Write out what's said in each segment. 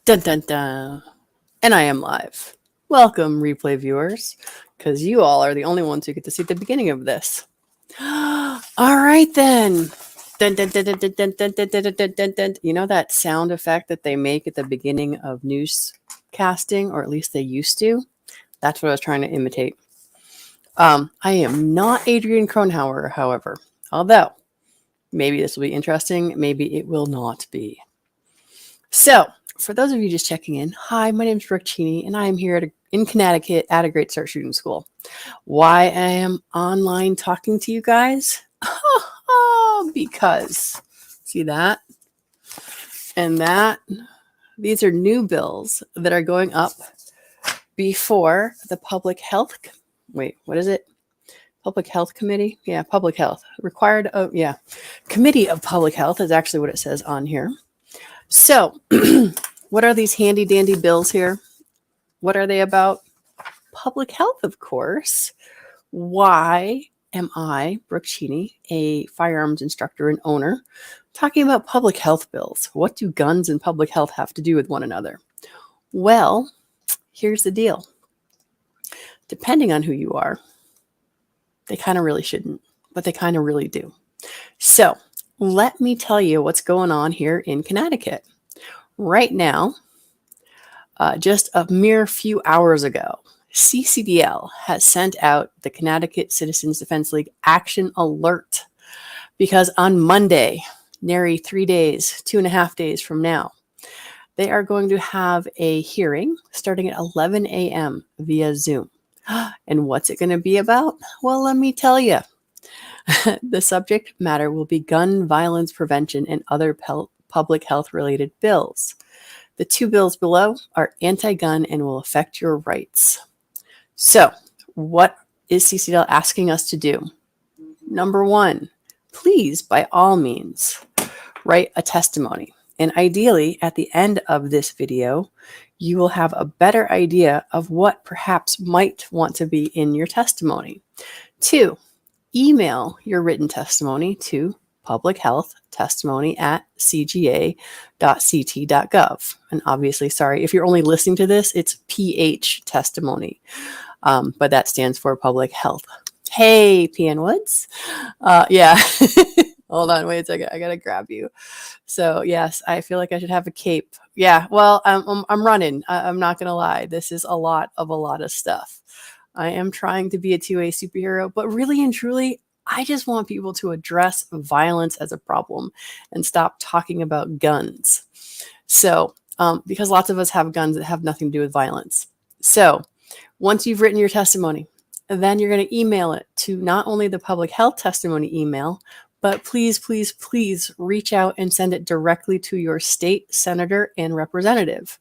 Dun dun dun. And I am live. Welcome, replay viewers, because you all are the only ones who get to see the beginning of this. All right, then. Dun, dun, dun, dun, dun, dun, dun, dun, dun, dun, dun, dun. You know that sound effect that they make at the beginning of newscasting, or at least they used to? That's what I was trying to imitate. I am not Adrian Kronhauer, however, although maybe this will be interesting, maybe it will not be. So, for those of you just checking in, hi, my name is Brooke Cheney, and I am here in Connecticut at a Great Start Shooting School. Why I am online talking to you guys? Because, see that? And that? These are new bills that are going up before the Public Health, what is it? Public Health Committee? Yeah, Public Health. Committee of Public Health is actually what it says on here. So, what are these handy dandy bills here? What are they about? Public health, of course. Why am I, Brooke Cheney, a firearms instructor and owner, talking about public health bills? What do guns and public health have to do with one another? Well, here's the deal. Depending on who you are, they kind of really shouldn't, but they kind of really do. So, let me tell you what's going on here in Connecticut. Right now, just a mere few hours ago, CCDL has sent out the Connecticut Citizens Defense League Action Alert because on Monday, nary 3 days, 2.5 days from now, they are going to have a hearing starting at 11 a.m. via Zoom. And what's it going to be about? Well, let me tell you. The subject matter will be gun violence prevention and other public health related bills. The two bills below are anti-gun and will affect your rights. So, what is CCDL asking us to do? Number one, please, by all means, write a testimony. And ideally, at the end of this video, you will have a better idea of what perhaps might want to be in your testimony. Two, email your written testimony to publichealthtestimony@cga.ct.gov. And obviously, sorry, if you're only listening to this, it's PH testimony, but that stands for public health. Hey, PN Woods. Yeah. Hold on, wait a second. I gotta grab you. So yes, I feel like I should have a cape. Yeah, well, I'm running. I'm not gonna lie. This is a lot of stuff. I am trying to be a 2A superhero, but really and truly, I just want people to address violence as a problem and stop talking about guns. So, because lots of us have guns that have nothing to do with violence. So, once you've written your testimony, then you're going to email it to not only the public health testimony email, but please, please, please reach out and send it directly to your state senator and representative.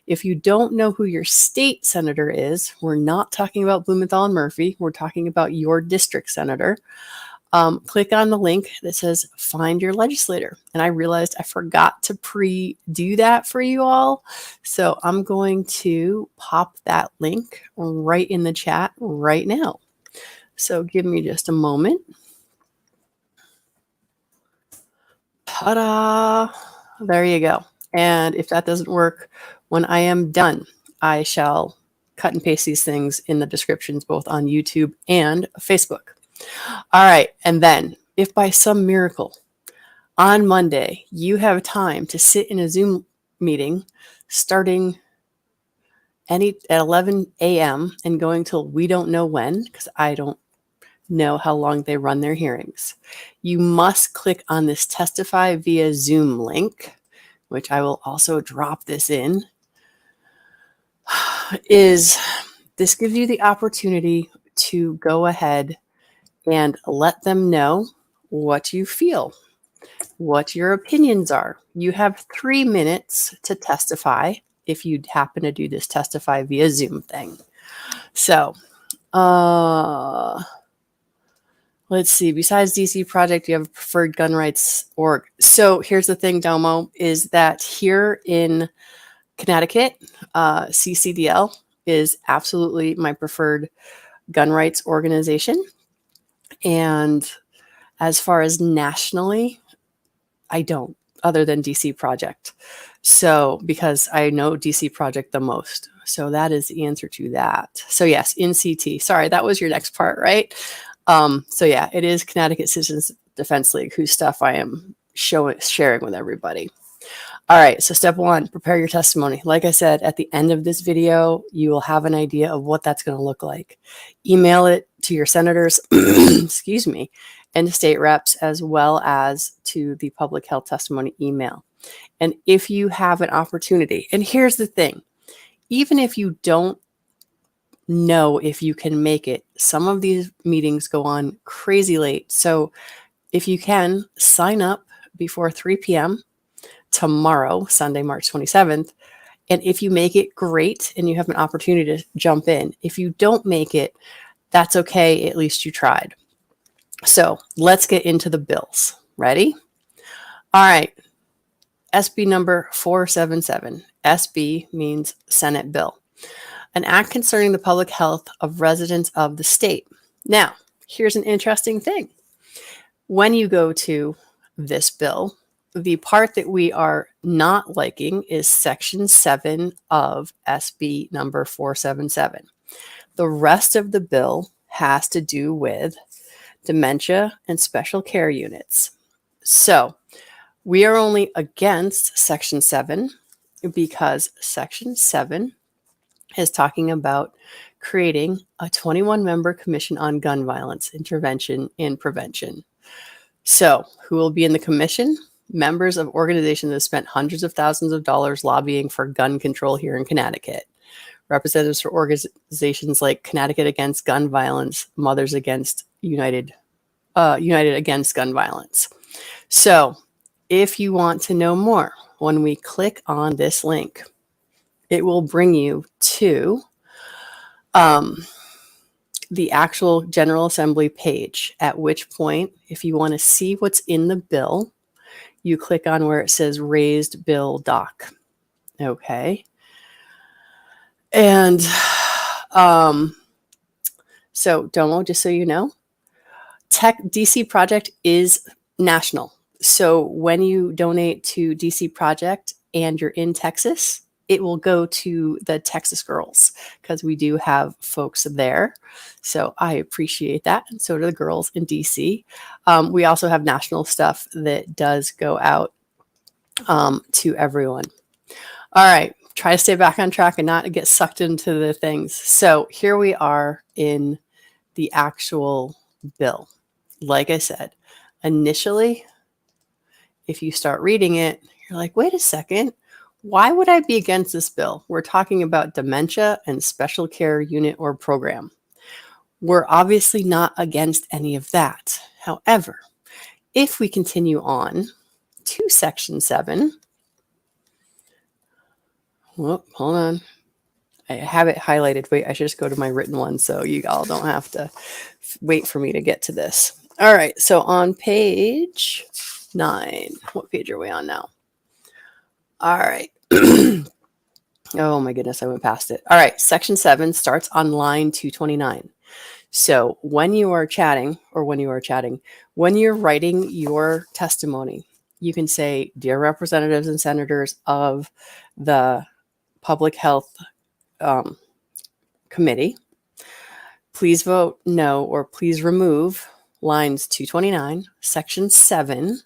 If you don't know who your state senator is, we're not talking about Blumenthal and Murphy. We're talking about your district senator. Click on the link that says find your legislator. And I realized I forgot to pre-do that for you all. So I'm going to pop that link right in the chat right now. So give me just a moment. Ta-da! There you go. And if that doesn't work, when I am done, I shall cut and paste these things in the descriptions, both on YouTube and Facebook. All right. And then if by some miracle on Monday, you have time to sit in a Zoom meeting starting at 11 a.m. and going till we don't know when, because I don't know how long they run their hearings, you must click on this testify via Zoom link, which I will also drop this in. This gives you the opportunity to go ahead and let them know what you feel, what your opinions are. You have 3 minutes to testify if you happen to do this testify via Zoom thing. So, let's see. Besides DC Project, you have a preferred gun rights org. So here's the thing, Domo, is that here in Connecticut, CCDL is absolutely my preferred gun rights organization. And as far as nationally, I don't. other than DC Project. So, because I know DC Project the most. So that is the answer to that. So yes, NCT. Sorry, that was your next part, right? So yeah, it is Connecticut Citizens Defense League, whose stuff I am sharing with everybody. All right, so step one, prepare your testimony. Like I said, at the end of this video, you will have an idea of what that's going to look like. Email it to your senators, excuse me, and state reps, as well as to the public health testimony email. And if you have an opportunity, and here's the thing, even if you don't know if you can make it, some of these meetings go on crazy late. So if you can, sign up before 3 p.m. tomorrow, Sunday, March 27th. And if you make it, great, and you have an opportunity to jump in. If you don't make it, that's okay. At least you tried. So let's get into the bills. Ready? All right. SB number 477. SB means Senate bill. An act concerning the public health of residents of the state. Now, here's an interesting thing. When you go to this bill, the part that we are not liking is Section 7 of SB number 477. The rest of the bill has to do with dementia and special care units. So we are only against Section 7 because Section 7 is talking about creating a 21-member commission on gun violence, intervention, and prevention. So who will be in the commission? Members of organizations that have spent hundreds of thousands of dollars lobbying for gun control here in Connecticut. Representatives for organizations like Connecticut Against Gun Violence, Mothers Against United Against Gun Violence. So if you want to know more, when we click on this link, it will bring you to the actual General Assembly page, at which point, if you want to see what's in the bill, you click on where it says raised bill doc. Okay. And so Domo, just so you know, DC Project is national. So when you donate to DC Project and you're in Texas, it will go to the Texas girls because we do have folks there. So I appreciate that. And so do the girls in DC. We also have national stuff that does go out to everyone. All right. Try to stay back on track and not get sucked into the things. So here we are in the actual bill. Like I said, initially, if you start reading it, you're like, wait a second. Why would I be against this bill? We're talking about dementia and special care unit or program. We're obviously not against any of that. However, if we continue on to Section 7, hold on. I have it highlighted. Wait, I should just go to my written one so you all don't have to wait for me to get to this. All right, so on page 9, what page are we on now? All right. Oh my goodness, I went past it. All right, Section 7 starts on line 229. So when you are chatting, when you're writing your testimony, you can say, dear representatives and senators of the Public Health Committee, please vote no or please remove lines 229, Section 7.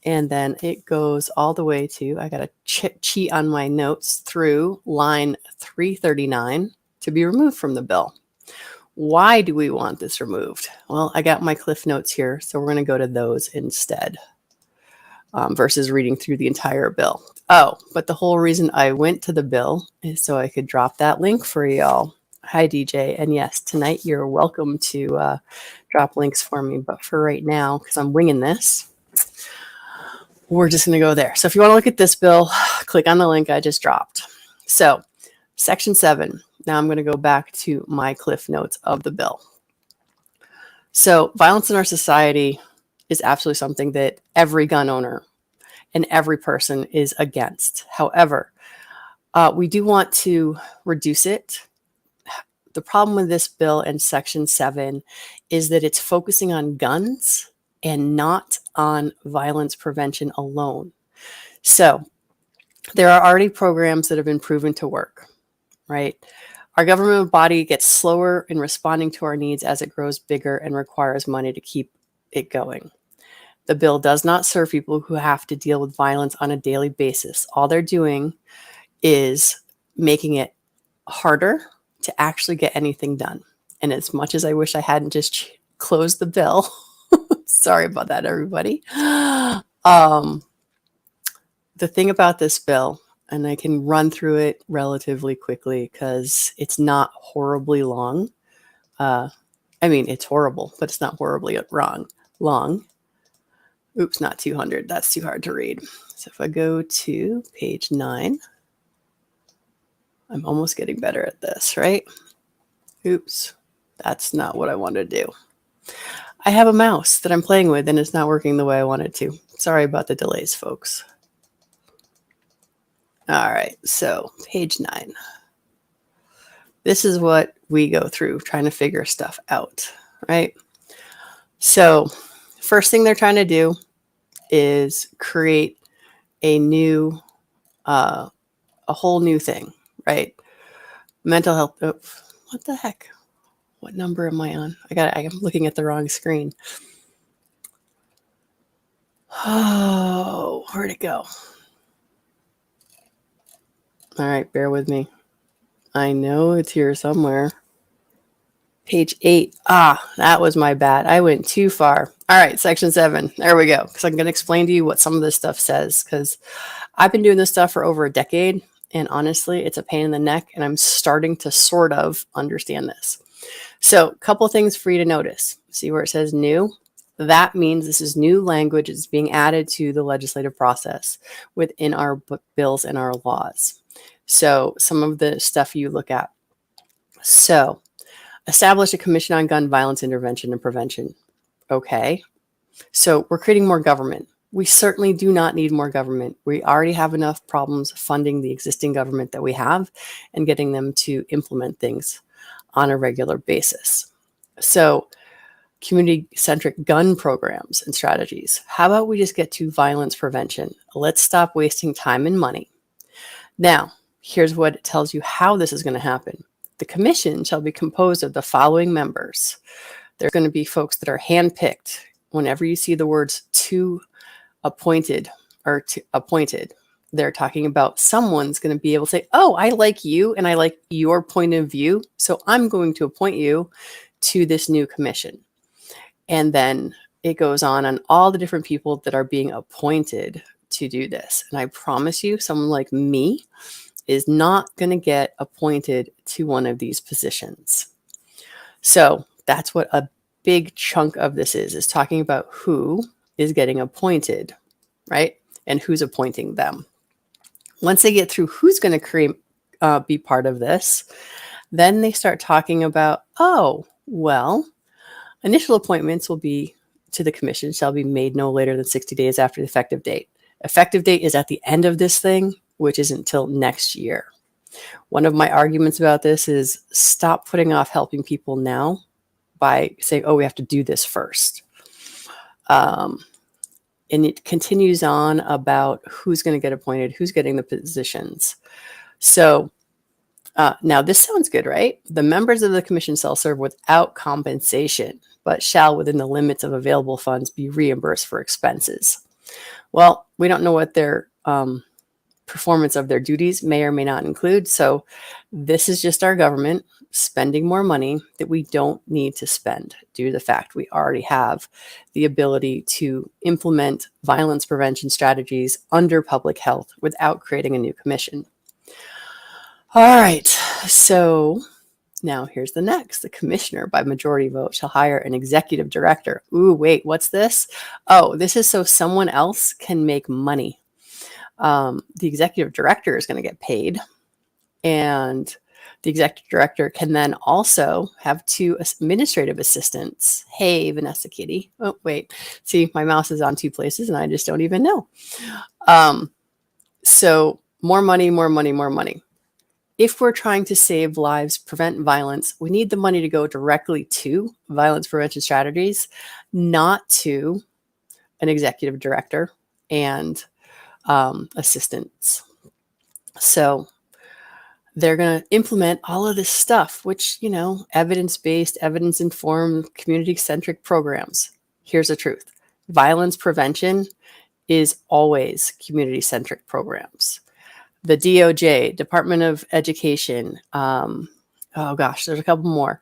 And then it goes all the way to, I got to cheat on my notes, through line 339 to be removed from the bill. Why do we want this removed? Well, I got my Cliff Notes here, so we're going to go to those instead versus reading through the entire bill. Oh, but the whole reason I went to the bill is so I could drop that link for y'all. Hi, DJ. And yes, tonight you're welcome to drop links for me. But for right now, because I'm winging this, we're just going to go there. So if you want to look at this bill, click on the link I just dropped. So Section 7. Now I'm going to go back to my Cliff Notes of the bill. So violence in our society is absolutely something that every gun owner and every person is against. However, we do want to reduce it. The problem with this bill and Section 7 is that it's focusing on guns and not on violence prevention alone. So there are already programs that have been proven to work, right? Our government body gets slower in responding to our needs as it grows bigger and requires money to keep it going. The bill does not serve people who have to deal with violence on a daily basis. All they're doing is making it harder to actually get anything done. And as much as I wish I hadn't just closed the bill, sorry about that, everybody. The thing about this bill, and I can run through it relatively quickly because it's not horribly long. I mean, it's horrible, but it's not horribly long. Oops, not 200. That's too hard to read. So if I go to page 9, I'm almost getting better at this, right? Oops, that's not what I want to do. I have a mouse that I'm playing with and it's not working the way I want it to. Sorry about the delays, folks. All right, so page 9. This is what we go through trying to figure stuff out, right? So first thing they're trying to do is create a new, a whole new thing, right? Mental health. Oh, what the heck? What number am I on? I'm looking at the wrong screen. Oh, where'd it go? All right, bear with me. I know it's here somewhere. Page 8. Ah, that was my bad. I went too far. All right, section 7. There we go. Because I'm going to explain to you what some of this stuff says. Because I've been doing this stuff for over a decade. And honestly, it's a pain in the neck. And I'm starting to sort of understand this. So a couple things for you to notice. See where it says new? That means this is new language. It's being added to the legislative process within our bills and our laws. So some of the stuff you look at. So establish a commission on gun violence intervention and prevention. Okay. So we're creating more government. We certainly do not need more government. We already have enough problems funding the existing government that we have and getting them to implement things on a regular basis. So community-centric gun programs and strategies. How about we just get to violence prevention? Let's stop wasting time and money. Now, here's what it tells you how this is going to happen. The commission shall be composed of the following members. They're going to be folks that are handpicked. Whenever you see the words to appointed or to appointed, they're talking about someone's going to be able to say, oh, I like you and I like your point of view. So I'm going to appoint you to this new commission. And then it goes on all the different people that are being appointed to do this. And I promise you, someone like me is not going to get appointed to one of these positions. So that's what a big chunk of this is talking about who is getting appointed, right? And who's appointing them. Once they get through who's going to be part of this, then they start talking about, oh, well, initial appointments will be to the commission shall be made no later than 60 days after the effective date. Effective date is at the end of this thing, which is until next year. One of my arguments about this is stop putting off helping people now by saying, oh, we have to do this first. And it continues on about who's going to get appointed, who's getting the positions. So now this sounds good, right? The members of the commission shall serve without compensation, but shall within the limits of available funds be reimbursed for expenses. Well, we don't know what their performance of their duties may or may not include. So this is just our government spending more money that we don't need to spend due to the fact we already have the ability to implement violence prevention strategies under public health without creating a new commission. All right, so now here's the next. The commissioner by majority vote shall hire an executive director. Ooh, wait, what's this? Oh, this is so someone else can make money. The executive director is going to get paid, and the executive director can then also have 2 administrative assistants. Hey, Vanessa Kitty. Oh, wait. See, my mouse is on 2 places and I just don't even know. So more money, more money, more money. if we're trying to save lives, prevent violence, we need the money to go directly to violence prevention strategies, not to an executive director and assistants. So they're going to implement all of this stuff, which, evidence-based, evidence-informed, community-centric programs. Here's the truth. Violence prevention is always community-centric programs. The DOJ, Department of Education, there's a couple more.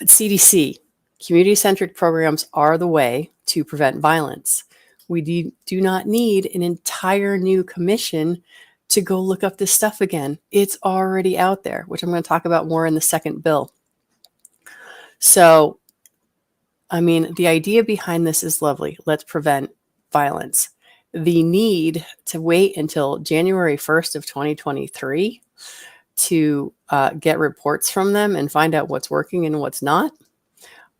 CDC, community-centric programs are the way to prevent violence. We do not need an entire new commission to go look up this stuff again. It's already out there, which I'm going to talk about more in the second bill. So, the idea behind this is lovely. Let's prevent violence. The need to wait until January 1st of 2023 to get reports from them and find out what's working and what's not,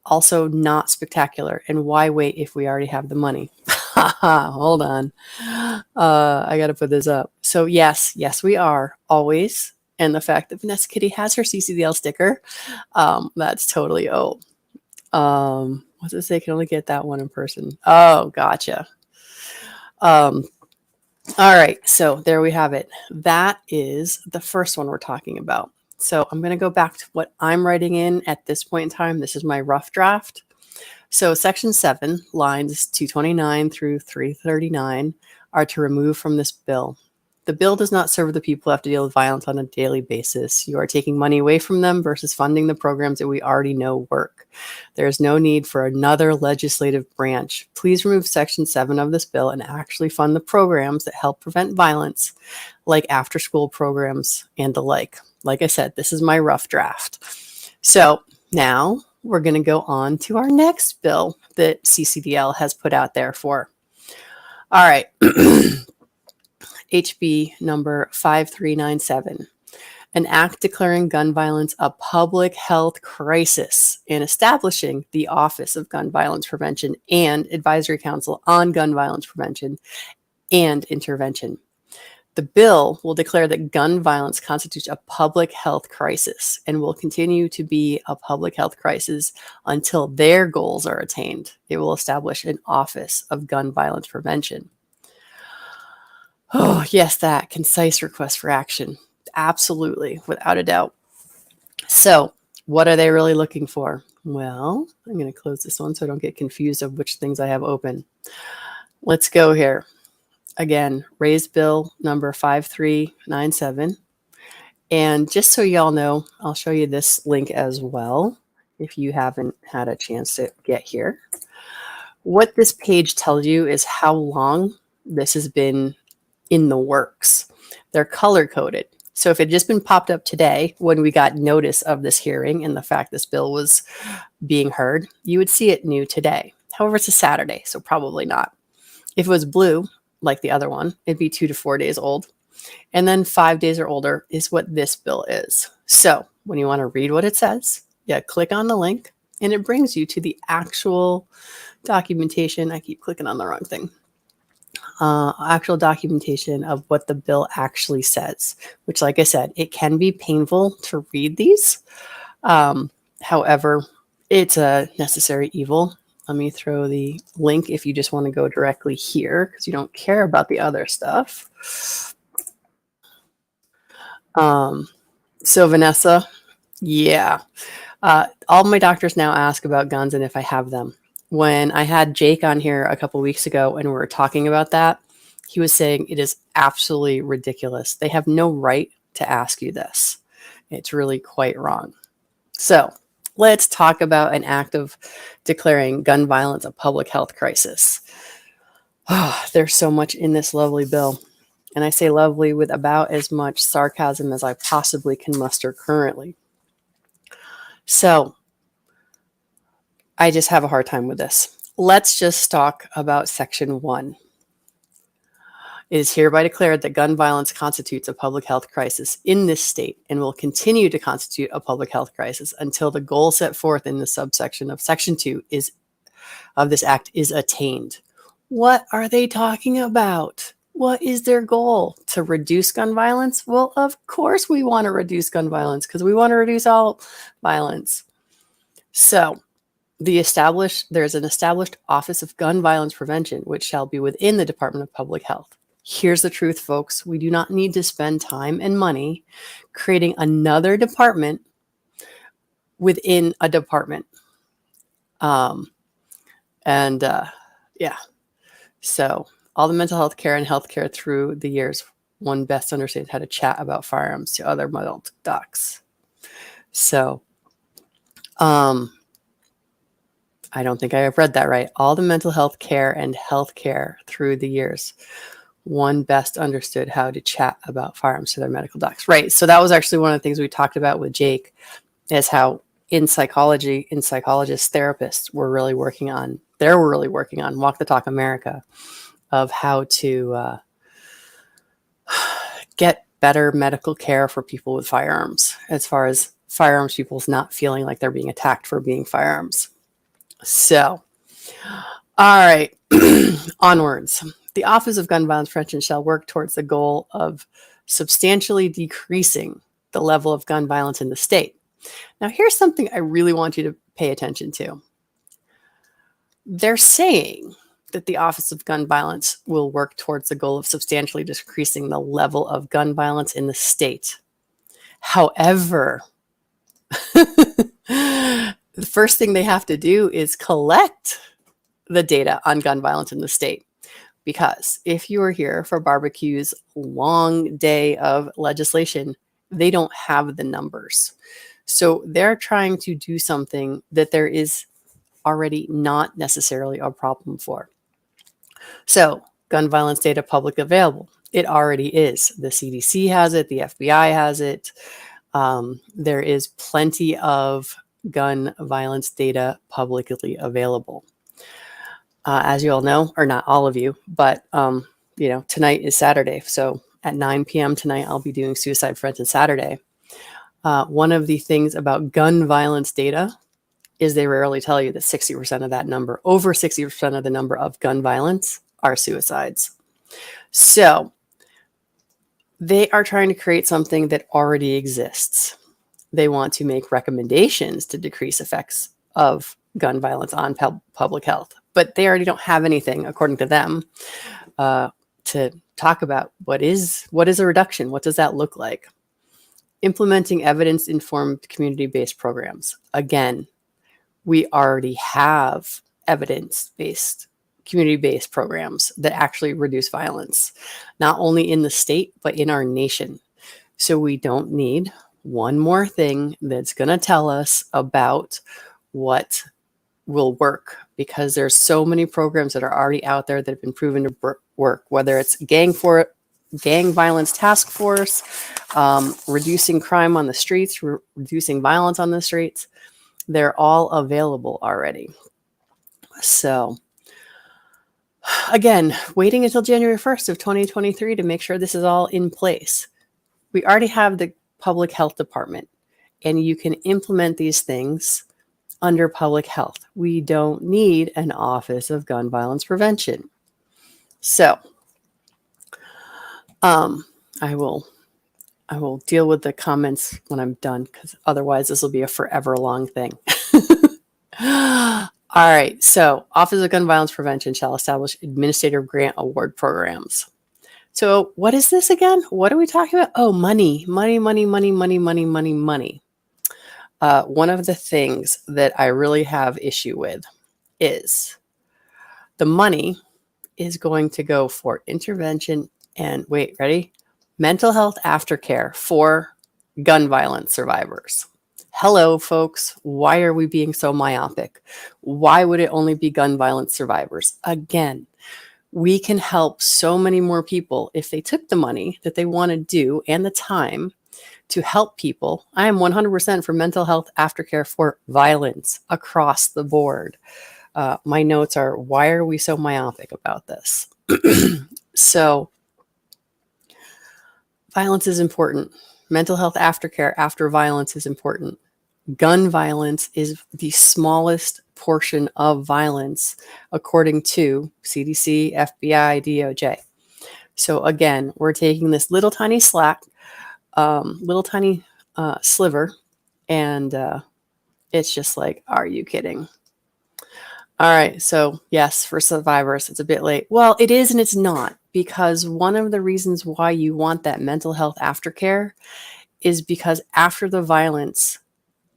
also not spectacular. And why wait if we already have the money? Hold on. I got to put this up. So yes, we are always. And the fact that Vanessa Kitty has her CCDL sticker, that's totally old. What's it say? Can only get that one in person. Oh, gotcha. All right. So there we have it. That is the first one we're talking about. So I'm going to go back to what I'm writing in at this point in time. This is my rough draft. So section 7, lines 229 through 339 are to remove from this bill. The bill does not serve the people who have to deal with violence on a daily basis. You are taking money away from them versus funding the programs that we already know work. There is no need for another legislative branch. Please remove section 7 of this bill and actually fund the programs that help prevent violence, like after-school programs and the like. Like I said, this is my rough draft. So now we're going to go on to our next bill that CCDL has put out there for. All right. HB number 5397, an act declaring gun violence a public health crisis and establishing the Office of Gun Violence Prevention and Advisory Council on Gun Violence Prevention and Intervention. The bill will declare that gun violence constitutes a public health crisis and will continue to be a public health crisis until their goals are attained. It will establish an Office of Gun Violence Prevention. Oh, yes, that concise request for action. Absolutely, without a doubt. So what are they really looking for? Well, I'm going to close this one so I don't get confused of which things I have open. Let's go here. Again, raised bill number 5397. And just so y'all know, I'll show you this link as well if you haven't had a chance to get here. What this page tells you is how long this has been in the works. They're color coded. So if it had just been popped up today when we got notice of this hearing and the fact this bill was being heard, you would see it new today. However, it's a Saturday, so probably not. If it was blue, like the other one, it'd be 2 to 4 days old. And then 5 days or older is what this bill is. So when you want to read what it says, click on the link and it brings you to the actual documentation. I keep clicking on the wrong thing. Actual documentation of what the bill actually says, which, like I said, it can be painful to read these. However, it's a necessary evil. Let me throw the link if you just want to go directly here because you don't care about the other stuff. So Vanessa, all my doctors now ask about guns and if I have them. When I had Jake on here a couple weeks ago and we were talking about that, he was saying it is absolutely ridiculous. They have no right to ask you this. It's really quite wrong. So let's talk about an act of declaring gun violence a public health crisis. Oh, there's so much in this lovely bill. And I say lovely with about as much sarcasm as I possibly can muster currently. So I just have a hard time with this. Let's just talk about section 1. It is hereby declared that gun violence constitutes a public health crisis in this state and will continue to constitute a public health crisis until the goal set forth in the subsection of section 2 of this act is attained. What are they talking about? What is their goal? To reduce gun violence? Well, of course we want to reduce gun violence because we want to reduce all violence. So there's an established Office of Gun Violence Prevention, which shall be within the Department of Public Health. Here's the truth, folks. We do not need to spend time and money creating another department within a department. Yeah. So all the mental health care and healthcare through the years, one best understands how to chat about firearms to other adult docs. So, I don't think I have read that right. All the mental health care and healthcare through the years, one best understood how to chat about firearms to their medical docs. Right. So that was actually one of the things we talked about with Jake, is how in psychology, psychologists, therapists were really working on Walk the Talk America, of how to get better medical care for people with firearms, as far as firearms people's not feeling like they're being attacked for being firearms. So, all right, onwards. The Office of Gun Violence Prevention shall work towards the goal of substantially decreasing the level of gun violence in the state. Now, here's something I really want you to pay attention to. They're saying that the Office of Gun Violence will work towards the goal of substantially decreasing the level of gun violence in the state. However, the first thing they have to do is collect the data on gun violence in the state. Because if you are here for barbecue's long day of legislation, they don't have the numbers. So they're trying to do something that there is already not necessarily a problem for. So gun violence data public available. It already is. The CDC has it. The FBI has it. There is plenty of gun violence data publicly available. As you all know, or not all of you, but tonight is Saturday. So at 9 p.m. tonight, I'll be doing Suicide Prevention Saturday. One of the things about gun violence data is they rarely tell you that 60% of that number, over 60% of the number of gun violence, are suicides. So they are trying to create something that already exists. They want to make recommendations to decrease effects of gun violence on public health, but they already don't have anything, according to them, to talk about what is a reduction. What does that look like? Implementing evidence-informed community-based programs. Again, we already have evidence-based, community-based programs that actually reduce violence, not only in the state, but in our nation. So we don't need one more thing that's going to tell us about what will work, because there's so many programs that are already out there that have been proven to work, whether it's gang violence task force, reducing crime on the streets, reducing violence on the streets. They're all available already. So again, waiting until January 1st of 2023 to make sure this is all in place. We already have the public health department, and you can implement these things under public health. We don't need an Office of Gun Violence Prevention. So I will deal with the comments when I'm done, because otherwise this will be a forever long thing. All right. So Office of Gun Violence Prevention shall establish administrative grant award programs. So what is this again? What are we talking about? Oh, money. One of the things that I really have issue with is the money is going to go for intervention and mental health aftercare for gun violence survivors. Hello, folks. Why are we being so myopic? Why would it only be gun violence survivors? Again, we can help so many more people if they took the money that they want to do and the time to help people. I am 100% for mental health aftercare for violence across the board. My notes are, why are we so myopic about this? So violence is important. Mental health aftercare after violence is important. Gun violence is the smallest portion of violence, according to CDC, FBI, DOJ. So again, we're taking this little tiny sliver, and it's just like, are you kidding? All right, so yes, for survivors, it's a bit late. Well, it is and it's not, because one of the reasons why you want that mental health aftercare is because after the violence,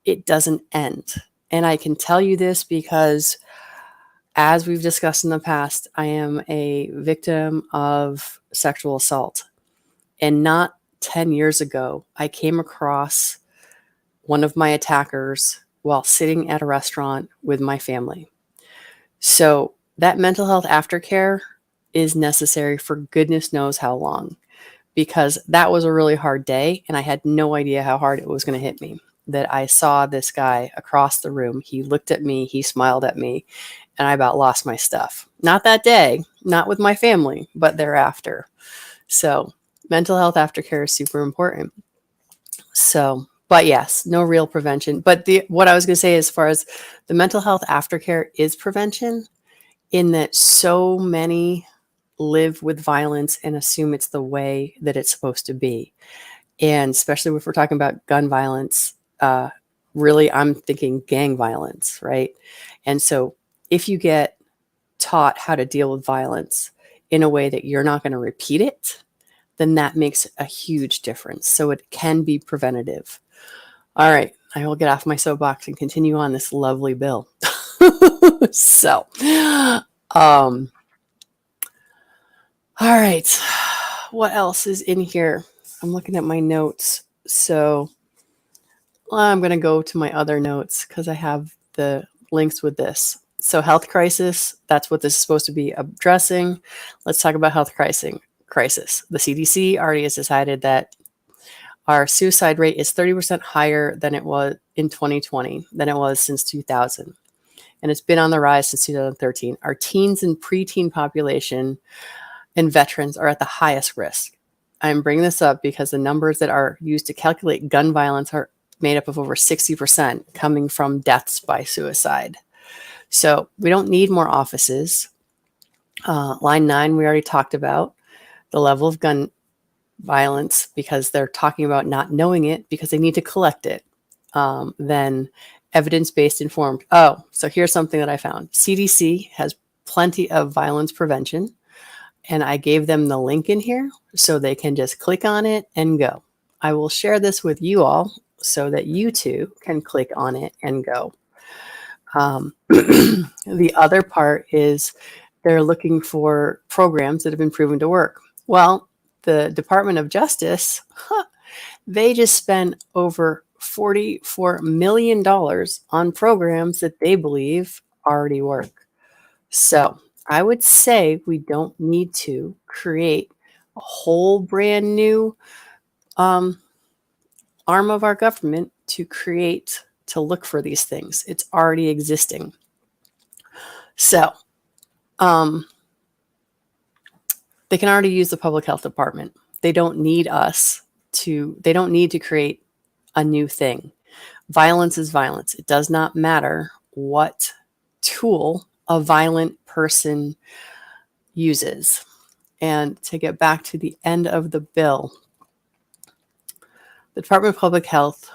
it doesn't end. And I can tell you this because, as we've discussed in the past, I am a victim of sexual assault. And not 10 years ago, I came across one of my attackers while sitting at a restaurant with my family. So that mental health aftercare is necessary for goodness knows how long, because that was a really hard day and I had no idea how hard it was going to hit me. That I saw this guy across the room. He looked at me, he smiled at me, and I about lost my stuff. Not that day, not with my family, but thereafter. So mental health aftercare is super important. So, but yes, no real prevention. But what I was going to say, as far as the mental health aftercare, is prevention, in that so many live with violence and assume it's the way that it's supposed to be. And especially if we're talking about gun violence, really, I'm thinking gang violence, right? And so if you get taught how to deal with violence in a way that you're not going to repeat it, then that makes a huge difference. So it can be preventative. All right, I will get off my soapbox and continue on this lovely bill. So, all right, what else is in here? I'm looking at my notes. So I'm going to go to my other notes because I have the links with this. So health crisis, that's what this is supposed to be addressing. Let's talk about health crisis. The CDC already has decided that our suicide rate is 30% higher than it was in 2020, than it was since 2000. And it's been on the rise since 2013. Our teens and preteen population and veterans are at the highest risk. I'm bringing this up because the numbers that are used to calculate gun violence are made up of over 60% coming from deaths by suicide. So we don't need more offices. Line 9, we already talked about the level of gun violence, because they're talking about not knowing it because they need to collect it. Then evidence-based informed. Oh, so here's something that I found. CDC has plenty of violence prevention, and I gave them the link in here so they can just click on it and go. I will share this with you all so that you too can click on it and go. The other part is they're looking for programs that have been proven to work. Well, the Department of Justice, they just spent over $44 million on programs that they believe already work. So I would say we don't need to create a whole brand new arm of our government to look for these things. It's already existing. So they can already use the public health department. They don't need to create a new thing. Violence is violence. It does not matter what tool a violent person uses. And to get back to the end of the bill, the Department of Public Health.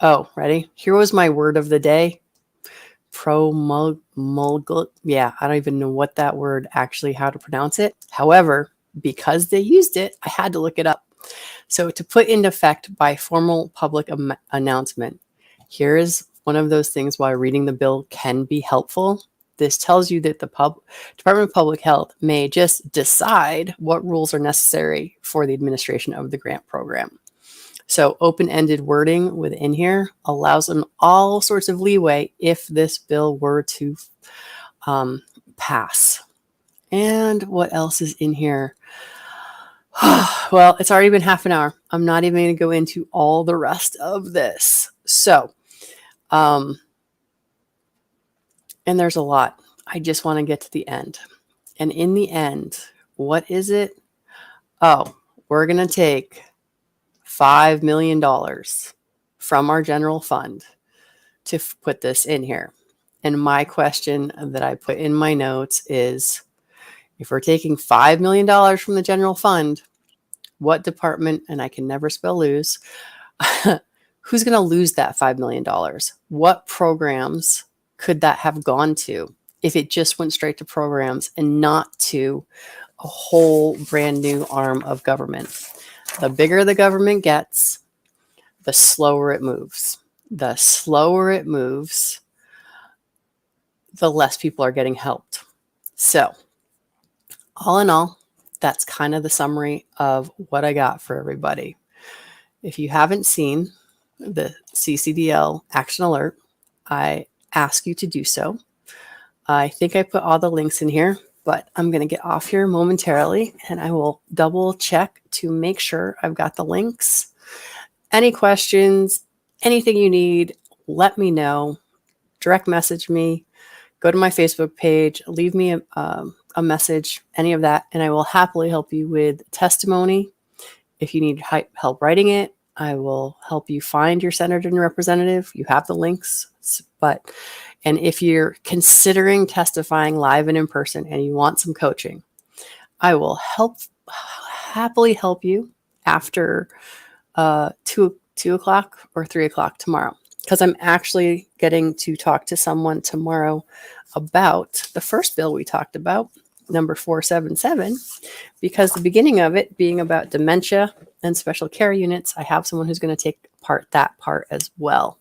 Oh, ready? Here was my word of the day. Promulgate. Yeah, I don't even know what that word actually, how to pronounce it. However, because they used it, I had to look it up. So to put into effect by formal public announcement. Here is one of those things why reading the bill can be helpful. This tells you that the Department of Public Health may just decide what rules are necessary for the administration of the grant program. So open-ended wording within here allows them all sorts of leeway if this bill were to pass. And what else is in here? Well, it's already been half an hour. I'm not even going to go into all the rest of this. So, and there's a lot. I just want to get to the end. And in the end, what is it? Oh, we're going to take $5 million from our general fund to put this in here. And my question that I put in my notes is, If we're taking $5 million from the general fund, what department, and I can never spell lose, who's going to lose that $5 million? What programs could that have gone to if it just went straight to programs and not to a whole brand new arm of government? The bigger the government gets, the slower it moves. The slower it moves, the less people are getting helped. So, all in all, that's kind of the summary of what I got for everybody. If you haven't seen the CCDL action alert, I ask you to do so. I think I put all the links in here, but I'm going to get off here momentarily and I will double check to make sure I've got the links. Any questions, anything you need, let me know. Direct message me, go to my Facebook page, leave me a message, any of that, and I will happily help you with testimony. If you need help writing it, I will help you find your senator and representative. You have the links, and if you're considering testifying live and in person and you want some coaching, I will happily help you after 2 o'clock or 3 o'clock tomorrow, because I'm actually getting to talk to someone tomorrow about the first bill we talked about, number 477, because the beginning of it being about dementia and special care units, I have someone who's going to take that part as well.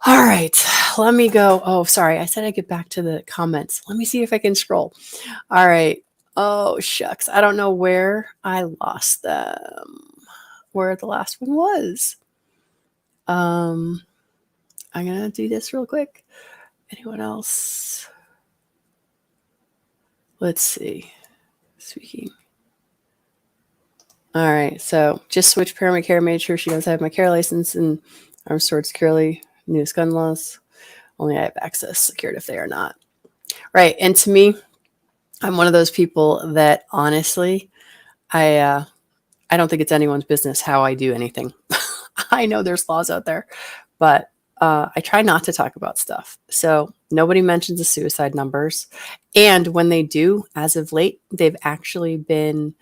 All right, let me go. Oh, sorry. I said I'd get back to the comments. Let me see if I can scroll. All right. Oh, shucks. I don't know where I lost them, where the last one was. I'm going to do this real quick. Anyone else? Let's see. Speaking. All right. So just switch paramedic care, made sure she does have my care license and armed sword securely, newest gun laws. Only I have access secured if they are not. Right. And to me, I'm one of those people that honestly, I don't think it's anyone's business how I do anything. I know there's laws out there, but I try not to talk about stuff. So nobody mentions the suicide numbers. And when they do, as of late, they've actually been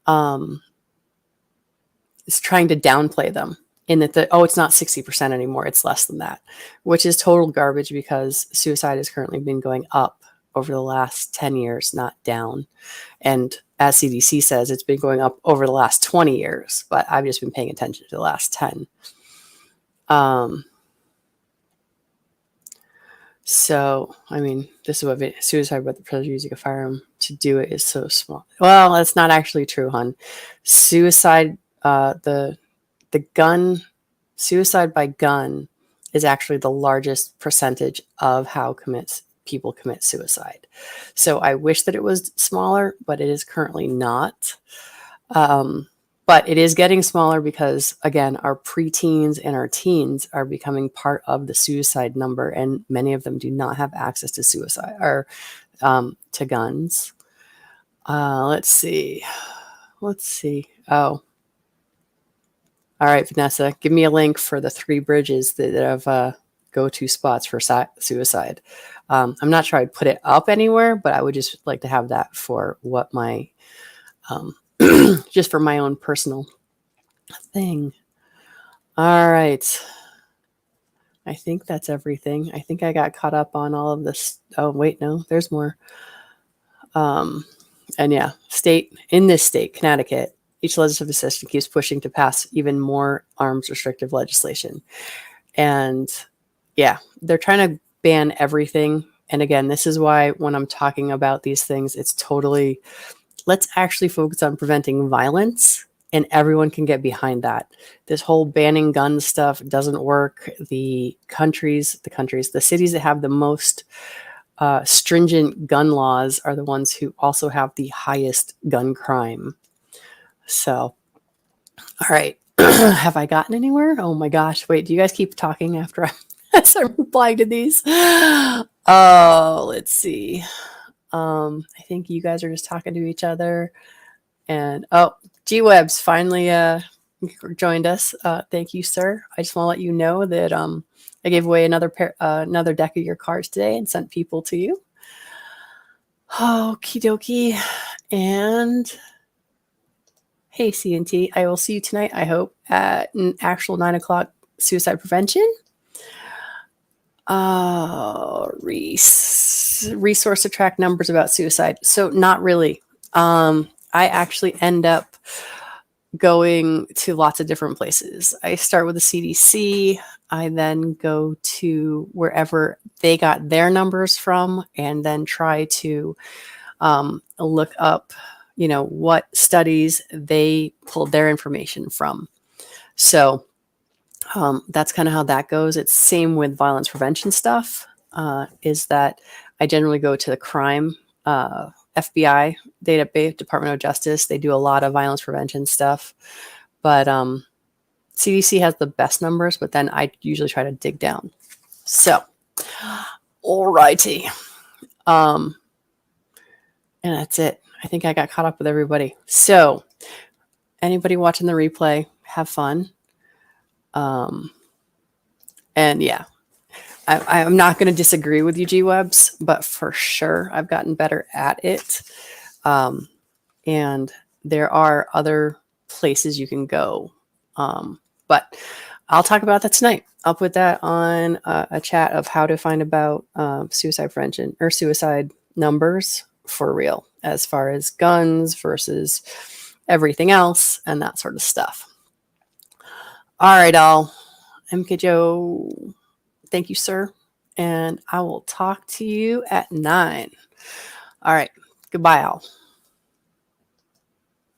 trying to downplay them in that, it's not 60% anymore. It's less than that, which is total garbage because suicide has currently been going up over the last 10 years, not down. And as CDC says, it's been going up over the last 20 years, but I've just been paying attention to the last 10. So, I mean, this is what suicide with the pleasure using a firearm to do it is so small. Well, that's not actually true, hon. Suicide, suicide by gun is actually the largest percentage of how people commit suicide. So I wish that it was smaller, but it is currently not. But it is getting smaller because, again, our preteens and our teens are becoming part of the suicide number, and many of them do not have access to suicide or to guns. Let's see. Oh, all right, Vanessa, give me a link for the 3 bridges that have go-to spots for suicide. I'm not sure I'd put it up anywhere, but I would just like to have that for what my just for my own personal thing. All right. I think that's everything. I think I got caught up on all of this. Oh, wait, no, there's more. And yeah, in this state, Connecticut, each legislative session keeps pushing to pass even more arms restrictive legislation. And yeah, they're trying to ban everything. And again, this is why when I'm talking about these things, it's totally, let's actually focus on preventing violence, and everyone can get behind that. This whole banning gun stuff doesn't work. The cities that have the most stringent gun laws are the ones who also have the highest gun crime. So, all right. Have I gotten anywhere? Oh my gosh. Wait, do you guys keep talking after I start replying to these? Oh, let's see. I think you guys are just talking to each other. And G-Webs finally joined us. Thank you, sir. I just want to let you know that I gave away another deck of your cards today and sent people to you. Okie dokie. And hey, CNT, I will see you tonight, I hope, at an actual 9 o'clock suicide prevention. Resource to track numbers about suicide. So not really. I actually end up going to lots of different places. I start with the CDC. I then go to wherever they got their numbers from, and then try to look up, what studies they pulled their information from. So that's kind of how that goes. It's same with violence prevention stuff. Is that I generally go to the crime FBI database, Department of Justice. They do a lot of violence prevention stuff, but CDC has the best numbers. But then I usually try to dig down. So, alrighty, and that's it. I think I got caught up with everybody. So, anybody watching the replay, have fun. And yeah, I'm not going to disagree with you, G-Webs, but for sure I've gotten better at it. And there are other places you can go. But I'll talk about that tonight. I'll put that on a chat of how to find about suicide prevention or suicide numbers for real, as far as guns versus everything else and that sort of stuff. All right, all. MK Joe, thank you, sir. And I will talk to you at 9. All right. Goodbye, all.